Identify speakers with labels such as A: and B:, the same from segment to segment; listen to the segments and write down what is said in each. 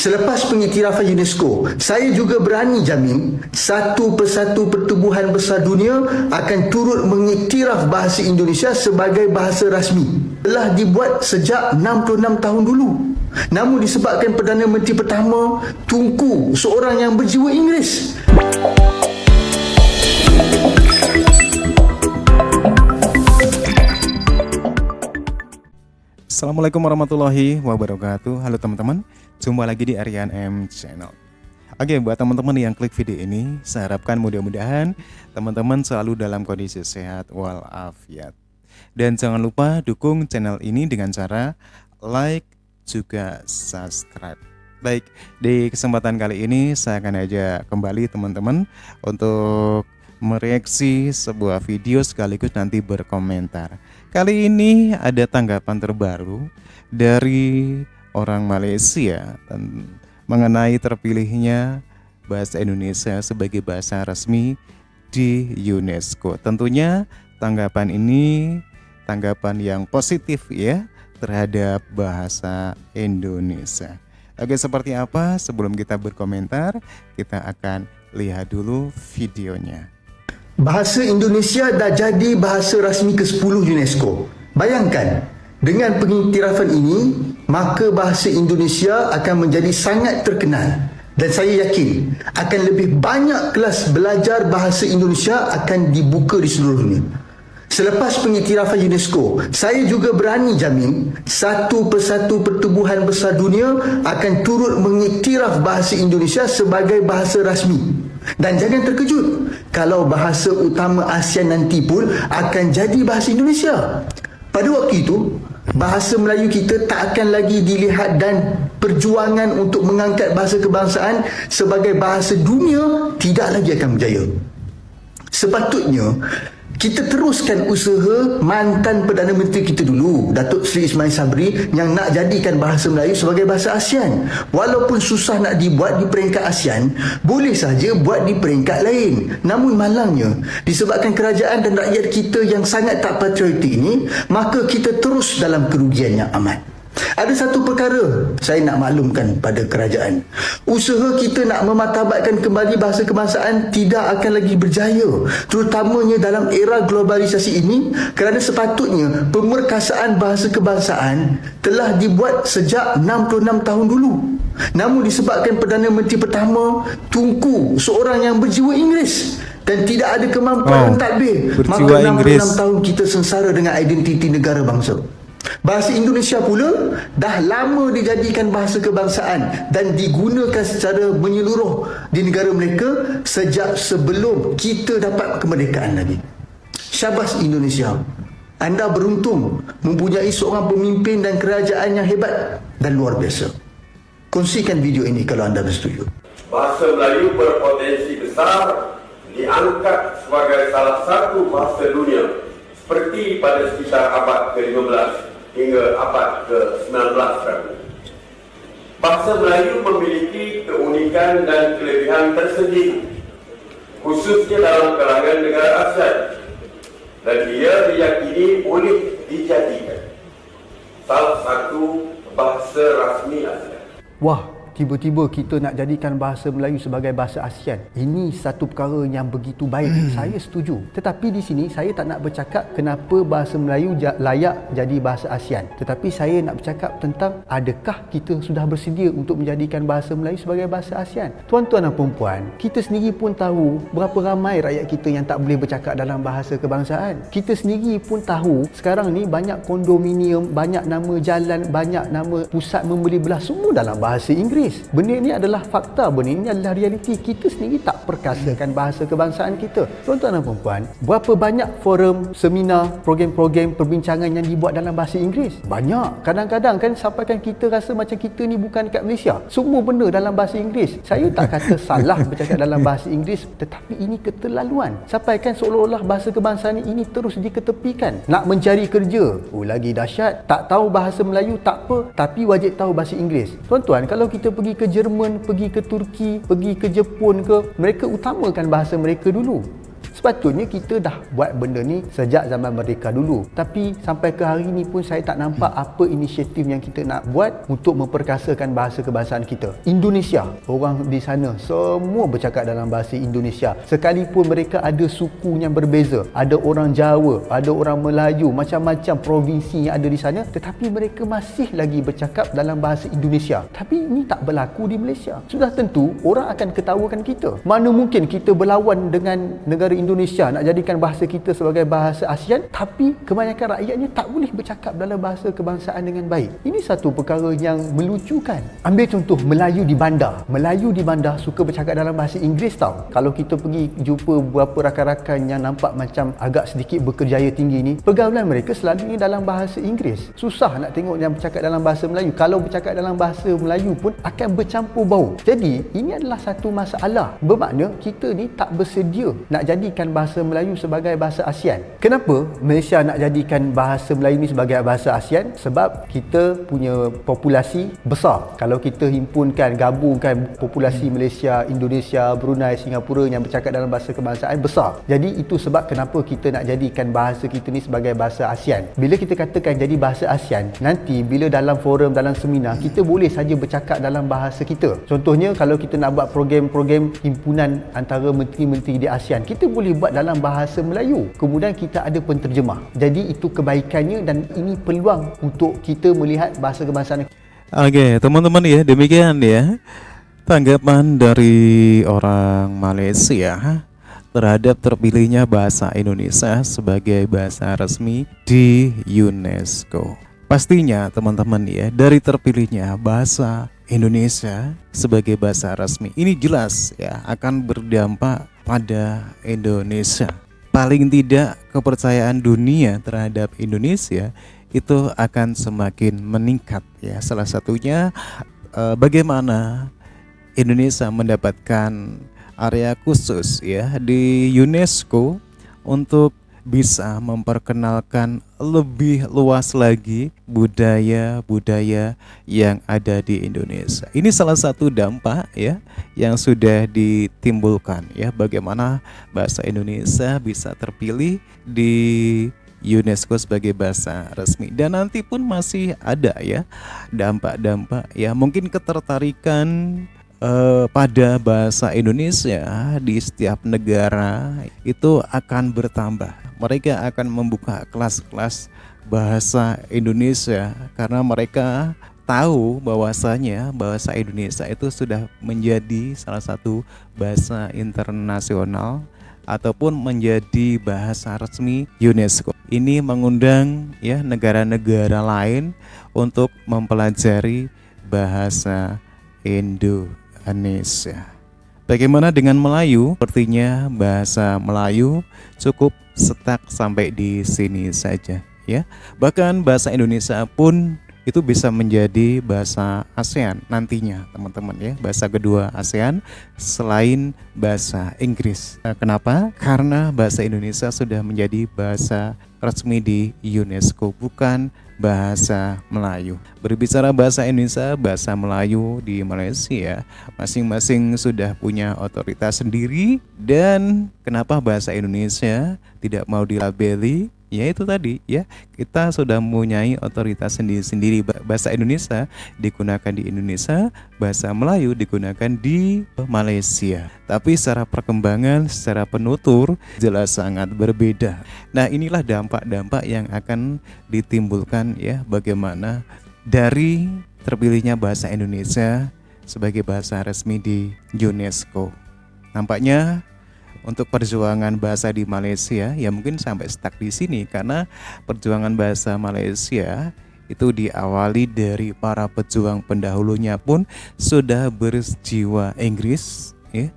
A: Selepas pengiktirafan UNESCO, saya juga berani jamin satu persatu pertubuhan besar dunia akan turut mengiktiraf bahasa Indonesia sebagai bahasa rasmi. Telah dibuat sejak 66 tahun dulu. Namun disebabkan Perdana Menteri pertama Tunku seorang yang berjiwa Inggeris.
B: Assalamualaikum warahmatullahi wabarakatuh. Halo teman-teman, jumpa lagi di Aryan M Channel. Oke, buat teman-teman yang klik video ini, saya harapkan mudah-mudahan teman-teman selalu dalam kondisi sehat walafiat. Dan jangan lupa dukung channel ini dengan cara like juga subscribe. Baik, di kesempatan kali ini saya akan ajak kembali teman-teman untuk mereaksi sebuah video sekaligus nanti berkomentar. Kali ini ada tanggapan terbaru dari orang Malaysia mengenai terpilihnya bahasa Indonesia sebagai bahasa resmi di UNESCO. Tentunya tanggapan ini tanggapan yang positif ya terhadap bahasa Indonesia. Oke, seperti apa? Sebelum kita berkomentar, kita akan lihat dulu videonya.
A: Bahasa Indonesia dah jadi bahasa rasmi ke-10 UNESCO. Bayangkan, dengan pengiktirafan ini, maka bahasa Indonesia akan menjadi sangat terkenal. Dan saya yakin, akan lebih banyak kelas belajar bahasa Indonesia akan dibuka di seluruh dunia. Selepas pengiktirafan UNESCO, saya juga berani jamin satu persatu pertubuhan besar dunia akan turut mengiktiraf bahasa Indonesia sebagai bahasa rasmi. Dan jangan terkejut kalau bahasa utama ASEAN nanti pun akan jadi bahasa Indonesia. Pada waktu itu, bahasa Melayu kita tak akan lagi dilihat dan perjuangan untuk mengangkat bahasa kebangsaan sebagai bahasa dunia tidak lagi akan berjaya. Sepatutnya kita teruskan usaha mantan Perdana Menteri kita dulu, Datuk Seri Ismail Sabri, yang nak jadikan bahasa Melayu sebagai bahasa ASEAN. Walaupun susah nak dibuat di peringkat ASEAN, boleh saja buat di peringkat lain. Namun malangnya, disebabkan kerajaan dan rakyat kita yang sangat tak patriotik ini, maka kita terus dalam kerugian yang amat. Ada satu perkara saya nak maklumkan pada kerajaan. Usaha kita nak memartabatkan kembali bahasa kebangsaan tidak akan lagi berjaya, terutamanya dalam era globalisasi ini, kerana sepatutnya pemerkasaan bahasa kebangsaan telah dibuat sejak 66 tahun dulu. Namun disebabkan Perdana Menteri pertama Tunku seorang yang berjiwa Inggeris dan tidak ada kemampuan mentadbir, maka 66 tahun kita sengsara dengan identiti negara bangsa. Bahasa Indonesia pula dah lama dijadikan bahasa kebangsaan dan digunakan secara menyeluruh di negara mereka sejak sebelum kita dapat kemerdekaan lagi. Syabas Indonesia, anda beruntung mempunyai seorang pemimpin dan kerajaan yang hebat dan luar biasa. Kongsikan video ini kalau anda bersetuju.
C: Bahasa Melayu berpotensi besar diangkat sebagai salah satu bahasa dunia seperti pada sekitar abad ke-15 hingga abad ke-19. Bahasa Melayu memiliki keunikan dan kelebihan tersendiri, khususnya dalam kalangan negara ASEAN, dan ia diyakini boleh dijadikan salah satu bahasa rasmi ASEAN.
D: Wah, tiba-tiba kita nak jadikan bahasa Melayu sebagai bahasa ASEAN. Ini satu perkara yang begitu baik. Saya setuju. Tetapi di sini saya tak nak bercakap kenapa bahasa Melayu layak jadi bahasa ASEAN. Tetapi saya nak bercakap tentang adakah kita sudah bersedia untuk menjadikan bahasa Melayu sebagai bahasa ASEAN. Tuan-tuan dan puan-puan, kita sendiri pun tahu berapa ramai rakyat kita yang tak boleh bercakap dalam bahasa kebangsaan. Kita sendiri pun tahu sekarang ni banyak kondominium, banyak nama jalan, banyak nama pusat membeli belah semua dalam bahasa Inggeris. Benda ini adalah fakta, benda ini adalah realiti. Kita sendiri tak perkasakan bahasa kebangsaan kita. Tuan-tuan dan puan-puan, berapa banyak forum, seminar, program-program perbincangan yang dibuat dalam bahasa Inggeris? Banyak. Kadang-kadang kan sampaikan kita rasa macam kita ni bukan dekat Malaysia. Semua benda dalam bahasa Inggeris. Saya tak kata salah bercakap dalam bahasa Inggeris, tetapi ini keterlaluan. Sampaikan seolah-olah bahasa kebangsaan ini terus diketepikan. Nak mencari kerja, lagi dahsyat. Tak tahu bahasa Melayu tak apa, tapi wajib tahu bahasa Inggeris. Tuan-tuan, kalau kita pergi ke Jerman, pergi ke Turki, pergi ke Jepun ke, mereka utamakan bahasa mereka dulu. Sepatutnya kita dah buat benda ni sejak zaman merdeka dulu. Tapi sampai ke hari ni pun saya tak nampak apa inisiatif yang kita nak buat untuk memperkasakan bahasa kebangsaan kita. Indonesia, orang di sana semua bercakap dalam bahasa Indonesia. Sekalipun mereka ada suku yang berbeza, ada orang Jawa, ada orang Melayu, macam-macam provinsi yang ada di sana, tetapi mereka masih lagi bercakap dalam bahasa Indonesia. Tapi ini tak berlaku di Malaysia. Sudah tentu orang akan ketawakan kita. Mana mungkin kita berlawan dengan negara Indonesia nak jadikan bahasa kita sebagai bahasa ASEAN, tapi kebanyakan rakyatnya tak boleh bercakap dalam bahasa kebangsaan dengan baik. Ini satu perkara yang melucukan. Ambil contoh Melayu di bandar. Melayu di bandar suka bercakap dalam bahasa Inggeris tau. Kalau kita pergi jumpa beberapa rakan-rakan yang nampak macam agak sedikit berkerjaya tinggi ni, pergaulan mereka selalunya dalam bahasa Inggeris. Susah nak tengok yang bercakap dalam bahasa Melayu. Kalau bercakap dalam bahasa Melayu pun akan bercampur bau. Jadi ini adalah satu masalah. Bermakna kita ni tak bersedia nak jadikan bahasa Melayu sebagai bahasa ASEAN. Kenapa Malaysia nak jadikan bahasa Melayu ni sebagai bahasa ASEAN? Sebab kita punya populasi besar. Kalau kita himpunkan, gabungkan populasi Malaysia, Indonesia, Brunei, Singapura yang bercakap dalam bahasa kebangsaan besar. Jadi itu sebab kenapa kita nak jadikan bahasa kita ni sebagai bahasa ASEAN. Bila kita katakan jadi bahasa ASEAN, nanti bila dalam forum, dalam seminar, kita boleh saja bercakap dalam bahasa kita. Contohnya kalau kita nak buat program-program himpunan antara menteri-menteri di ASEAN, kita boleh buat dalam bahasa Melayu. Kemudian kita ada penterjemah. Jadi itu kebaikannya dan ini peluang untuk kita melihat bahasa kebangsaan.
B: Oke, teman-teman ya, demikian ya tanggapan dari orang Malaysia terhadap terpilihnya bahasa Indonesia sebagai bahasa resmi di UNESCO. Pastinya teman-teman ya, dari terpilihnya bahasa Indonesia sebagai bahasa resmi ini jelas ya akan berdampak pada Indonesia. Paling tidak kepercayaan dunia terhadap Indonesia itu akan semakin meningkat ya. Salah satunya bagaimana Indonesia mendapatkan area khusus ya di UNESCO untuk bisa memperkenalkan lebih luas lagi budaya-budaya yang ada di Indonesia. Ini salah satu dampak ya yang sudah ditimbulkan ya, bagaimana bahasa Indonesia bisa terpilih di UNESCO sebagai bahasa resmi. Dan nanti pun masih ada ya dampak-dampak ya, mungkin ketertarikan pada bahasa Indonesia di setiap negara itu akan bertambah. Mereka akan membuka kelas-kelas bahasa Indonesia karena mereka tahu bahwasanya bahasa Indonesia itu sudah menjadi salah satu bahasa internasional ataupun menjadi bahasa resmi UNESCO. Ini mengundang ya negara-negara lain untuk mempelajari bahasa Indonesia. Bagaimana dengan Melayu? Sepertinya bahasa Melayu cukup stuck sampai di sini saja ya. Bahkan bahasa Indonesia pun itu bisa menjadi bahasa ASEAN nantinya teman-teman ya, bahasa kedua ASEAN selain bahasa Inggris. Kenapa? Karena bahasa Indonesia sudah menjadi bahasa resmi di UNESCO, bukan bahasa Melayu. Berbicara bahasa Indonesia, bahasa Melayu di Malaysia masing-masing sudah punya otoritas sendiri. Dan kenapa bahasa Indonesia tidak mau dilabeli? Ya itu tadi ya, kita sudah mempunyai otoritas sendiri-sendiri. Bahasa Indonesia digunakan di Indonesia, bahasa Melayu digunakan di Malaysia. Tapi secara perkembangan, secara penutur jelas sangat berbeda. Nah inilah dampak-dampak yang akan ditimbulkan ya, bagaimana dari terpilihnya bahasa Indonesia sebagai bahasa resmi di UNESCO. Nampaknya untuk perjuangan bahasa di Malaysia ya mungkin sampai stuck di sini, karena perjuangan bahasa Malaysia itu diawali dari para pejuang pendahulunya pun sudah berjiwa Inggris ya.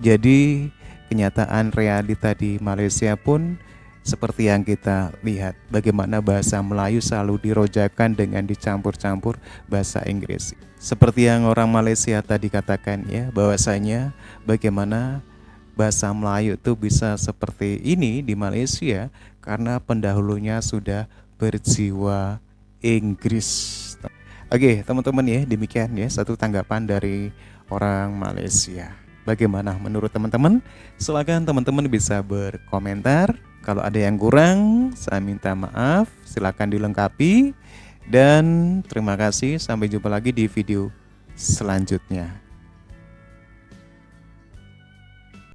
B: Jadi kenyataan realita di Malaysia pun seperti yang kita lihat, bagaimana bahasa Melayu selalu dirojakan dengan dicampur-campur bahasa Inggris. Seperti yang orang Malaysia tadi katakan ya, bahwasanya bagaimana bahasa Melayu itu bisa seperti ini di Malaysia karena pendahulunya sudah berjiwa Inggris. Oke teman-teman ya, demikian ya satu tanggapan dari orang Malaysia. Bagaimana menurut teman-teman? Silakan teman-teman bisa berkomentar. Kalau ada yang kurang, saya minta maaf. Silakan dilengkapi. Dan terima kasih. Sampai jumpa lagi di video selanjutnya.